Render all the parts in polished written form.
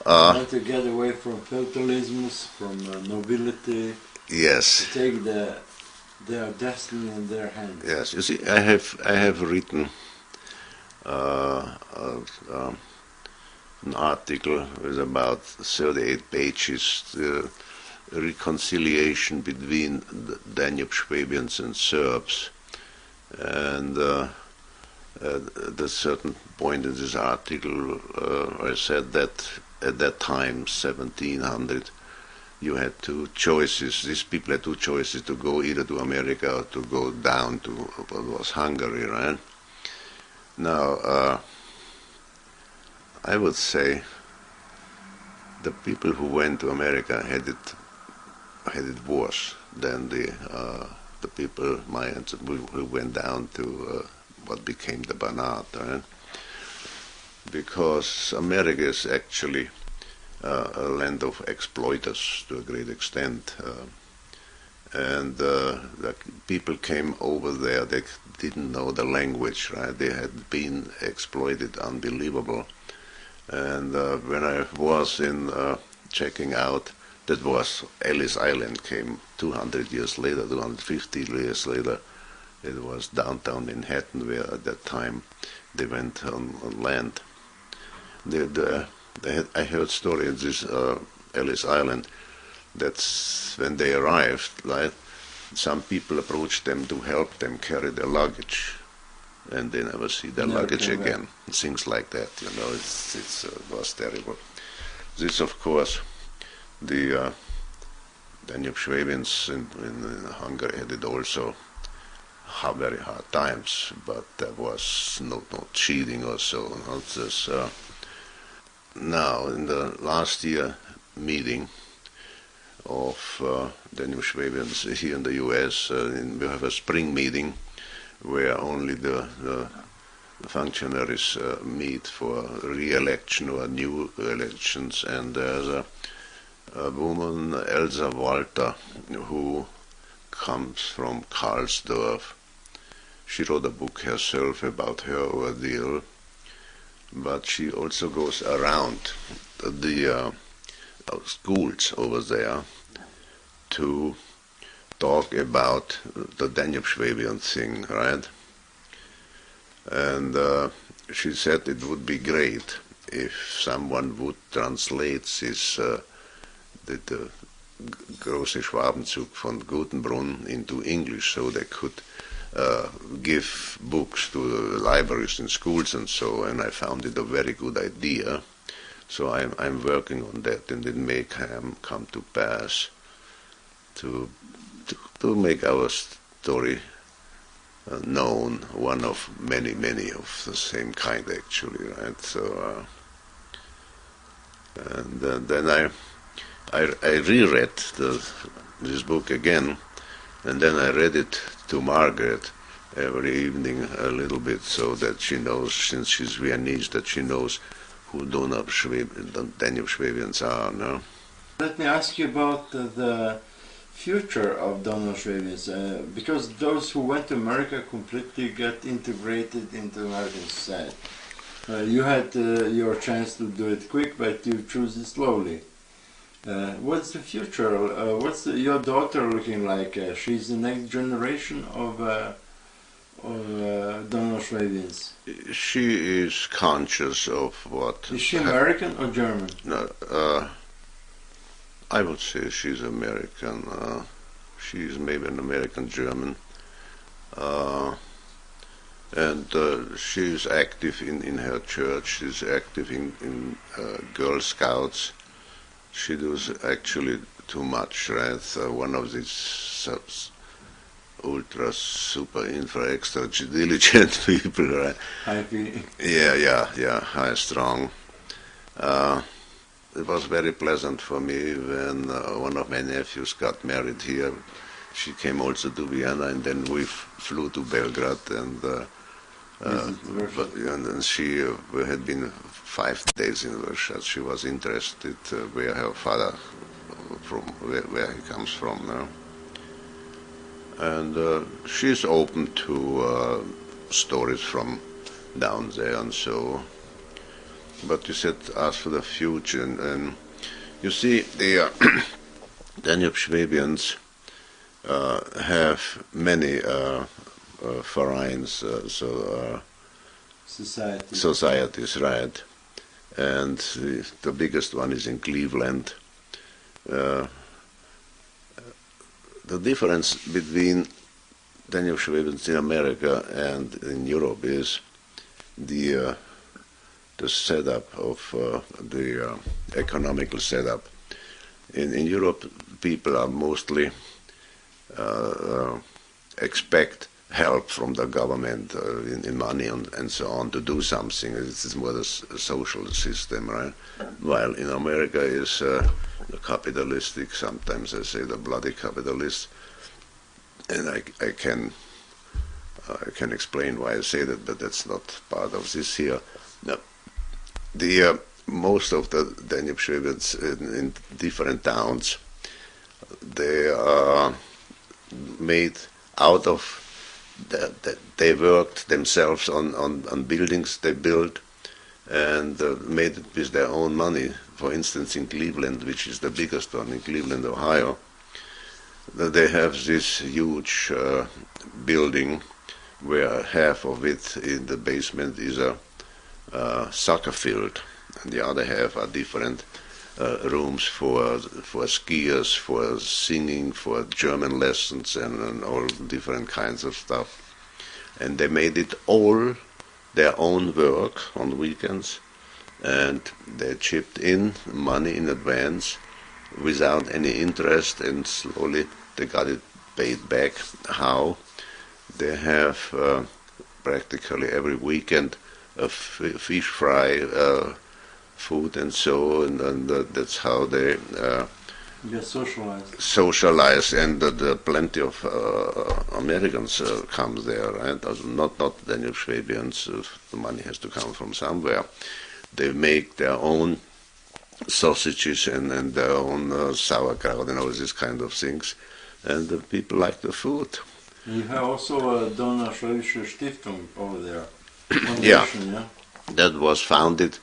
want to get away from feudalism, from nobility. Yes. To take their destiny in their hands. Yes. You see, I have written an article with about 38 pages. Reconciliation between the Danube Swabians and Serbs, and at a certain point in this article I said that at that time, 1700, you had two choices. These people had two choices: to go either to America or to go down to what was Hungary, right? Now, I would say the people who went to America had it worse than the people, my ancestors, who went down to what became the Banat, right? Because America is actually a land of exploiters to a great extent, and the people came over there. They didn't know the language, right? They had been exploited unbelievable. And when I was in checking out, that was Ellis Island, came 200 years later, 250 years later. It was downtown Manhattan, where at that time they went on land. I heard story in this Ellis Island. That's when they arrived, right? Some people approached them to help them carry their luggage, and they never see their luggage again. Things like that, you know. It was terrible. This, of course, the Danube Swabians in Hungary had it also very hard times, but there was no cheating or so. Not this, now, in the last year meeting of Danube Swabians here in the U.S., we have a spring meeting where only the functionaries meet for re-election or new elections, and there's a woman, Elsa Walter, who comes from Karlsdorf. She wrote a book herself about her ordeal, but she also goes around the schools over there to talk about the Danube Swabian thing, right? And she said it would be great if someone would translate this the große Schwabenzug von Gutenbrunn into English, so they could give books to the libraries in schools and so, and I found it a very good idea. So I'm working on that, and it may come to pass to make our story known, one of many of the same kind actually, right? So and then I reread this book again, and then I read it to Margaret every evening a little bit, so that she knows, since she's Viennese, that she knows who Danube Swabians are. No? Let me ask you about the future of Danube Swabians, because those who went to America completely got integrated into American society. You had your chance to do it quick, but you chose it slowly. What's the future? What's your daughter looking like? She's the next generation of Danube Swabians. She is conscious of what... Is she American or German? No, I would say she's American. She's maybe an American German. And she's active in her church. She's active in Girl Scouts. She does actually too much, right? One of these ultra, super, infra, extra diligent people, right? High feeling. Yeah, high strong. It was very pleasant for me when one of my nephews got married here. She came also to Vienna, and then we flew to Belgrade, and then she had been 5 days in Russia. She was interested where her father where he comes from now. And she's open to stories from down there, and so but you said as for the future, and you see the Danube Swabians have many vereins, societies, right? And the biggest one is in Cleveland. The difference between Danube Swabians in America and in Europe is the setup of the economical setup. In Europe, people are mostly expect help from the government in money and so on to do something. It's more the social system, right? While in America is the capitalistic, sometimes I say the bloody capitalist, and I can explain why I say that, but that's not part of this here. Now, the most of the Danube Swabians in different towns, they are made out of they worked themselves on buildings they built and made it with their own money. For instance, in Cleveland, which is the biggest one, in Cleveland, Ohio, they have this huge building where half of it in the basement is a soccer field, and the other half are different rooms for skiers, for singing, for German lessons, and all different kinds of stuff. And they made it all their own work on weekends, and they chipped in money in advance without any interest, and slowly they got it paid back. How? They have practically every weekend a fish fry, food and so on, and that's how they get socialize, and plenty of Americans come there, right? Not Danube Swabians. The money has to come from somewhere. They make their own sausages and their own sauerkraut and all these kind of things, and the people like the food. You have also a Donnerschwäbische Stiftung over there. Yeah. Yeah, that was founded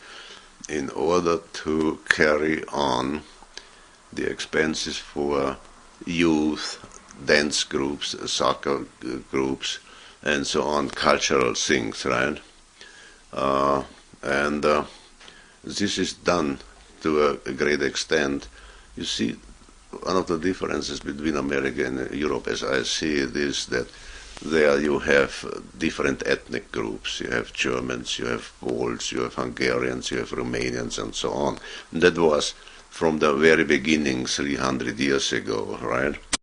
in order to carry on the expenses for youth, dance groups, soccer groups, and so on, cultural things, right? And this is done to a great extent. You see, one of the differences between America and Europe, as I see it, is that there you have different ethnic groups. You have Germans, you have Poles, you have Hungarians, you have Romanians, and so on. And that was from the very beginning, 300 years ago, right?